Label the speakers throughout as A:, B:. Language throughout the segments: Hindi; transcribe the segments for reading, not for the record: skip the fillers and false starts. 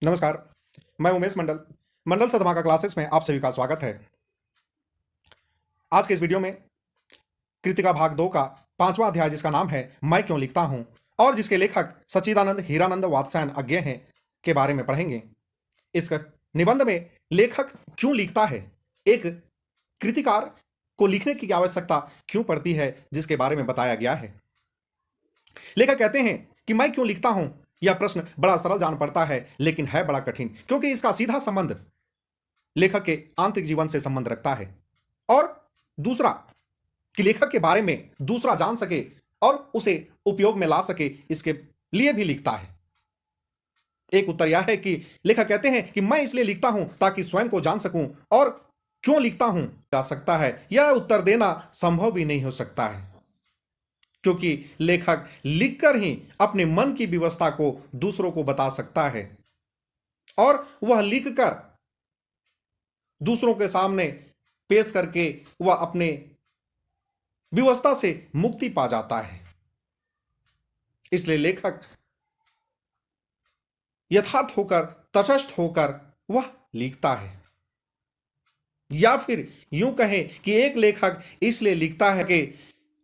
A: नमस्कार। मैं उमेश मंडल। मंडल से धमाका क्लासेस में आप सभी का स्वागत है। आज के इस वीडियो में कृतिका भाग 2 का 5वां अध्याय, जिसका नाम है मैं क्यों लिखता हूं, और जिसके लेखक सच्चिदानंद हीरानंद वात्स्यायन अज्ञे हैं, के बारे में पढ़ेंगे। इस निबंध में लेखक क्यों लिखता है, एक कृतिकार को लिखने की आवश्यकता क्यों पड़ती है, जिसके बारे में बताया गया है। लेखक कहते हैं कि मैं क्यों लिखता हूं, यह प्रश्न बड़ा सरल जान पड़ता है, लेकिन है बड़ा कठिन, क्योंकि इसका सीधा संबंध लेखक के आंतरिक जीवन से संबंध रखता है। और दूसरा, कि लेखक के बारे में दूसरा जान सके और उसे उपयोग में ला सके, इसके लिए भी लिखता है। एक उत्तर यह है कि लेखक कहते हैं कि मैं इसलिए लिखता हूं ताकि स्वयं को जान सकूं, और क्यों लिखता हूं जा सकता है, यह उत्तर देना संभव भी नहीं हो सकता है, क्योंकि लेखक लिखकर ही अपने मन की व्यवस्था को दूसरों को बता सकता है, और वह लिखकर दूसरों के सामने पेश करके वह अपने व्यवस्था से मुक्ति पा जाता है। इसलिए लेखक यथार्थ होकर, तटस्थ होकर वह लिखता है। या फिर यूं कहें कि एक लेखक इसलिए लिखता है कि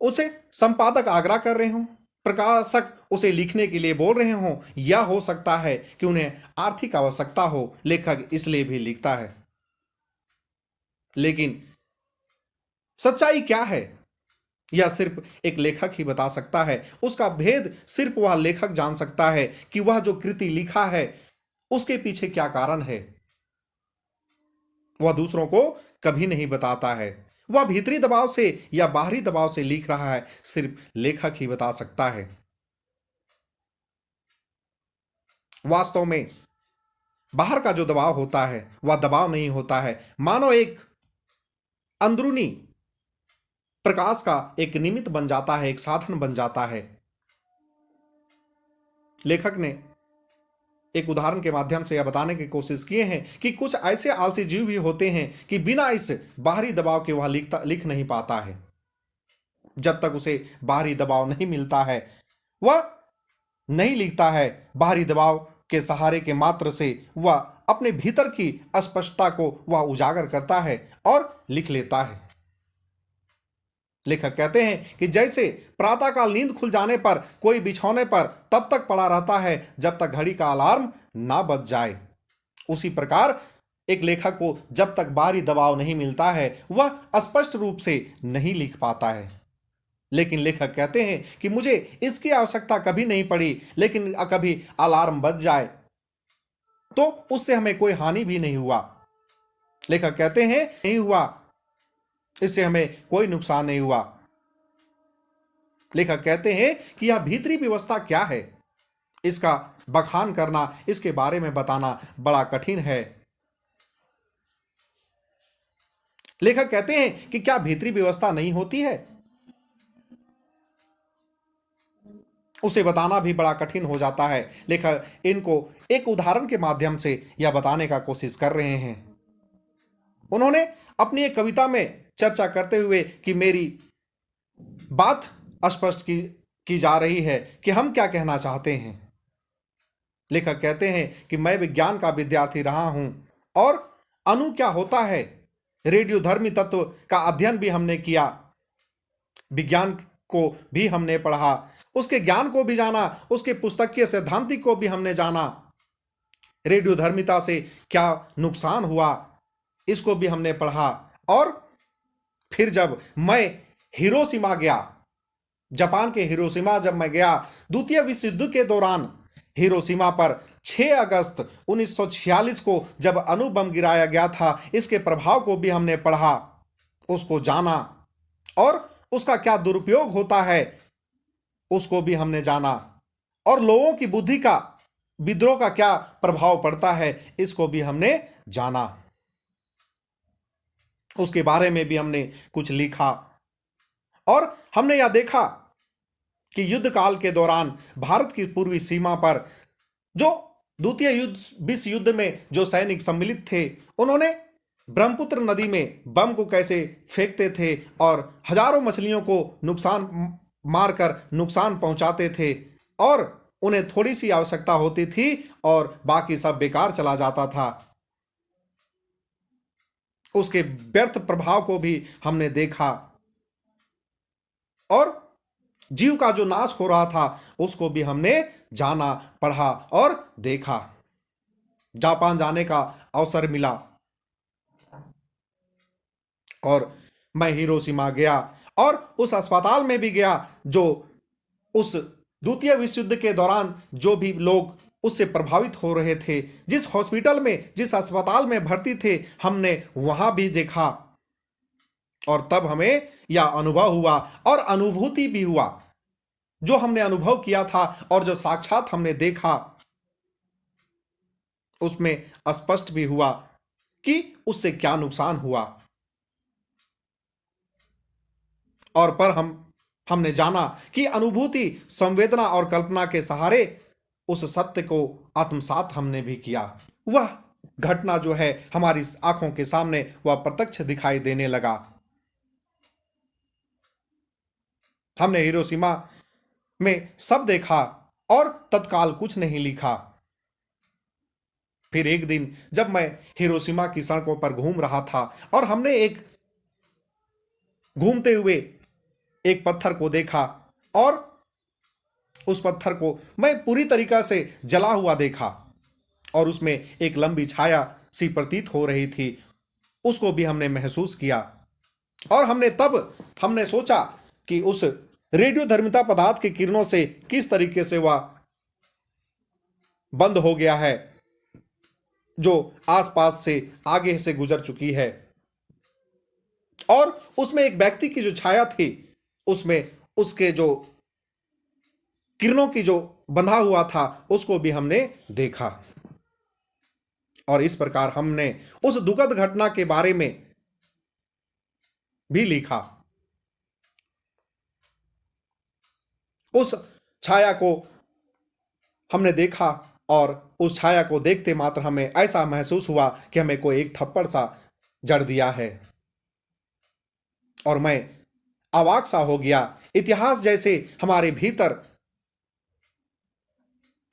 A: उसे संपादक आग्रह कर रहे हों, प्रकाशक उसे लिखने के लिए बोल रहे हों, या हो सकता है कि उन्हें आर्थिक आवश्यकता हो, लेखक इसलिए भी लिखता है। लेकिन सच्चाई क्या है, यह सिर्फ एक लेखक ही बता सकता है। उसका भेद सिर्फ वह लेखक जान सकता है कि वह जो कृति लिखा है उसके पीछे क्या कारण है। वह दूसरों को कभी नहीं बताता है। वह भीतरी दबाव से या बाहरी दबाव से लिख रहा है, सिर्फ लेखक ही बता सकता है। वास्तव में बाहर का जो दबाव होता है वह दबाव नहीं होता है, मानो एक अंदरूनी प्रकाश का एक निमित्त बन जाता है, एक साधन बन जाता है। लेखक ने एक उदाहरण के माध्यम से यह बताने की कोशिश किए हैं कि कुछ ऐसे आलसी जीव भी होते हैं कि बिना इस बाहरी दबाव के वह लिख नहीं पाता है। जब तक उसे बाहरी दबाव नहीं मिलता है वह नहीं लिखता है। बाहरी दबाव के सहारे के मात्र से वह अपने भीतर की अस्पष्टता को वह उजागर करता है और लिख लेता है। लेखक कहते हैं कि जैसे प्रातःकाल नींद खुल जाने पर कोई बिछौने पर तब तक पड़ा रहता है जब तक घड़ी का अलार्म ना बज जाए, उसी प्रकार एक लेखक को जब तक बाहरी दबाव नहीं मिलता है वह स्पष्ट रूप से नहीं लिख पाता है। लेकिन लेखक कहते हैं कि मुझे इसकी आवश्यकता कभी नहीं पड़ी, लेकिन कभी अलार्म बज जाए तो उससे हमें कोई हानि भी नहीं हुआ। लेखक कहते हैं नहीं हुआ, इससे हमें कोई नुकसान नहीं हुआ। लेखक कहते हैं कि यह भीतरी व्यवस्था क्या है, इसका बखान करना, इसके बारे में बताना बड़ा कठिन है। लेखक कहते हैं कि क्या भीतरी व्यवस्था नहीं होती है, उसे बताना भी बड़ा कठिन हो जाता है। लेखक इनको एक उदाहरण के माध्यम से यह बताने का कोशिश कर रहे हैं। उन्होंने अपनी एक कविता में चर्चा करते हुए कि मेरी बात स्पष्ट की जा रही है कि हम क्या कहना चाहते हैं। लेखक कहते हैं कि मैं विज्ञान का विद्यार्थी रहा हूं, और अणु क्या होता है, रेडियोधर्मी तत्व का अध्ययन भी हमने किया, विज्ञान को भी हमने पढ़ा, उसके ज्ञान को भी जाना, उसके पुस्तकीय सैद्धांतिक को भी हमने जाना, रेडियोधर्मिता से क्या नुकसान हुआ इसको भी हमने पढ़ा। और फिर जब मैं हिरोशिमा गया, जापान के हिरोशिमा जब मैं गया, द्वितीय विश्व युद्ध के दौरान हिरोशिमा पर 6 अगस्त 1946 को जब अणु बम गिराया गया था, इसके प्रभाव को भी हमने पढ़ा, उसको जाना, और उसका क्या दुरुपयोग होता है उसको भी हमने जाना, और लोगों की बुद्धि का, विद्रोह का क्या प्रभाव पड़ता है इसको भी हमने जाना। उसके बारे में भी हमने कुछ लिखा, और हमने यह देखा कि युद्ध काल के दौरान भारत की पूर्वी सीमा पर जो द्वितीय विश्व युद्ध में जो सैनिक सम्मिलित थे, उन्होंने ब्रह्मपुत्र नदी में बम को कैसे फेंकते थे और हजारों मछलियों को नुकसान मारकर नुकसान पहुंचाते थे, और उन्हें थोड़ी सी आवश्यकता होती थी और बाकी सब बेकार चला जाता था। उसके व्यर्थ प्रभाव को भी हमने देखा और जीव का जो नाश हो रहा था उसको भी हमने जाना, पढ़ा और देखा। जापान जाने का अवसर मिला और मैं हिरोशिमा गया और उस अस्पताल में भी गया जो उस द्वितीय विश्व युद्ध के दौरान जो भी लोग उससे प्रभावित हो रहे थे, जिस हॉस्पिटल में, जिस अस्पताल में भर्ती थे, हमने वहां भी देखा। और तब हमें यह अनुभव हुआ और अनुभूति भी हुआ, जो हमने अनुभव किया था और जो साक्षात हमने देखा, उसमें स्पष्ट भी हुआ कि उससे क्या नुकसान हुआ। और पर हमने जाना कि अनुभूति, संवेदना और कल्पना के सहारे उस सत्य को आत्मसात हमने भी किया। वह घटना जो है हमारी आंखों के सामने वह प्रत्यक्ष दिखाई देने लगा। हमने हिरोशिमा में सब देखा और तत्काल कुछ नहीं लिखा। फिर एक दिन जब मैं हिरोशिमा की सड़कों पर घूम रहा था और हमने एक घूमते हुए एक पत्थर को देखा और उस पत्थर को मैं पूरी तरीका से जला हुआ देखा और उसमें एक लंबी छाया सी प्रतीत हो रही थी, उसको भी हमने महसूस किया। और हमने सोचा कि उस रेडियोधर्मिता पदार्थ की किरणों से किस तरीके से वह बंद हो गया है, जो आसपास से आगे से गुजर चुकी है। और उसमें एक व्यक्ति की जो छाया थी, उसमें उसके जो किरणों की जो बंधा हुआ था उसको भी हमने देखा। और इस प्रकार हमने उस दुखद घटना के बारे में भी लिखा। उस छाया को हमने देखा और उस छाया को देखते मात्र हमें ऐसा महसूस हुआ कि हमें कोई एक थप्पड़ सा जड़ दिया है और मैं अवाक सा हो गया। इतिहास जैसे हमारे भीतर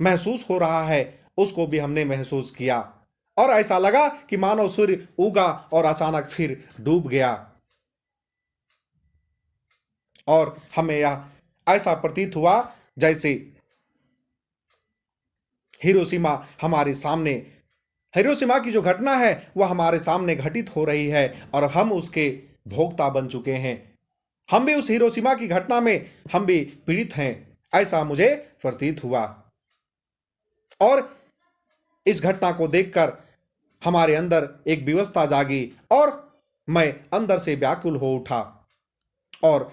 A: महसूस हो रहा है, उसको भी हमने महसूस किया और ऐसा लगा कि मानो सूर्य उगा और अचानक फिर डूब गया। और हमें यह ऐसा प्रतीत हुआ जैसे हिरोशिमा हमारे सामने, हिरोशिमा की जो घटना है वह हमारे सामने घटित हो रही है और हम उसके भोक्ता बन चुके हैं। हम भी उस हिरोशिमा की घटना में हम भी पीड़ित हैं, ऐसा मुझे प्रतीत हुआ। और इस घटना को देखकर हमारे अंदर एक विवशता जागी और मैं अंदर से व्याकुल हो उठा। और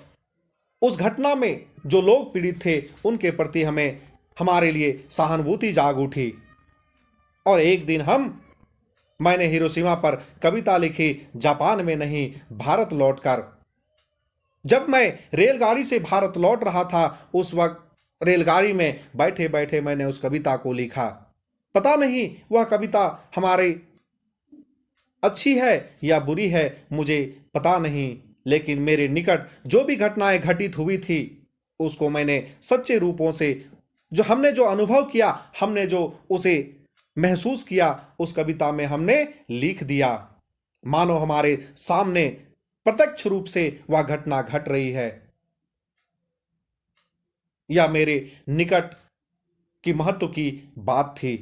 A: उस घटना में जो लोग पीड़ित थे उनके प्रति हमारे लिए सहानुभूति जाग उठी। और एक दिन मैंने हिरोशिमा पर कविता लिखी, जापान में नहीं, भारत लौटकर। जब मैं रेलगाड़ी से भारत लौट रहा था, उस वक्त रेलगाड़ी में बैठे बैठे मैंने उस कविता को लिखा। पता नहीं वह कविता हमारी अच्छी है या बुरी है, मुझे पता नहीं, लेकिन मेरे निकट जो भी घटनाएं घटित हुई थी उसको मैंने सच्चे रूपों से, जो हमने जो अनुभव किया, हमने जो उसे महसूस किया, उस कविता में हमने लिख दिया। मानो हमारे सामने प्रत्यक्ष रूप से वह घटना घट रही है या मेरे निकट की महत्व की बात थी।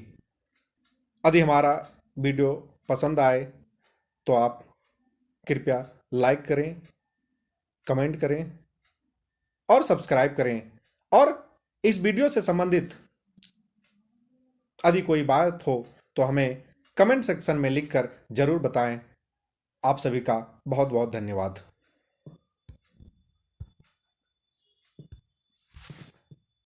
A: यदि हमारा वीडियो पसंद आए तो आप कृपया लाइक करें, कमेंट करें और सब्सक्राइब करें। और इस वीडियो से संबंधित यदि कोई बात हो तो हमें कमेंट सेक्शन में लिखकर जरूर बताएं। आप सभी का बहुत बहुत धन्यवाद।